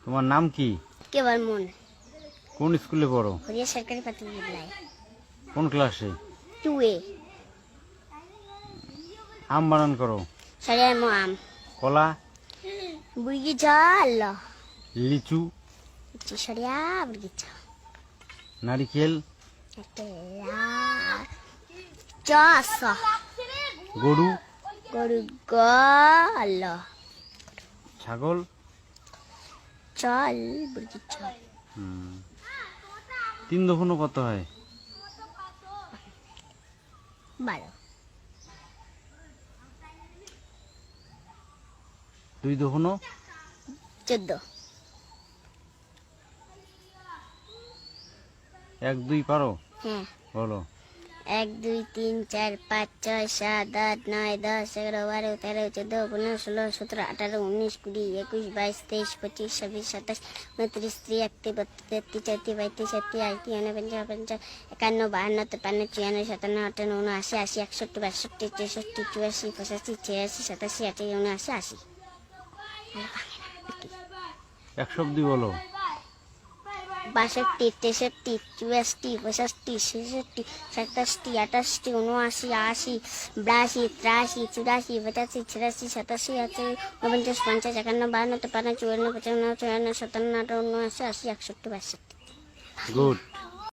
তোমার নাম কি? কেবল মন। কোন স্কুলে পড়ো? হরিয়া সরকারি প্রাথমিক বিদ্যালয়। কোন ক্লাসে? 2A। আম বানান করো। সরিয়ার মো আম। কলা? বুড়ি জল। লিচু? সরিয়া বুড়ি জল। নারিকেল? চস। গরু? গরু গল। ছাগল? চল বুড়ি চল। 3 দফনো কত হয়? 12। 2 দফনো? 14। 1 2 পারো? হ্যাঁ। বলো। 1 2 3 4 5 6 7 8 9 10 11 12 13 14 15 16 17 18 19 20 21 22 23 25 26 27 29 30 31 32 33 34 35 36 37 38 39 40 51 52 53 54 56 57 58 59 60 61 62 63 64 65 66 67 68 69 70 81 82 83 100 অবধি বলো। 62 63 64 65 66 67 68 79 80 82 83 84 85 86 87 88 49 50 51 52 53 54 55 56 57 58 59 60 61 62 63 গুড।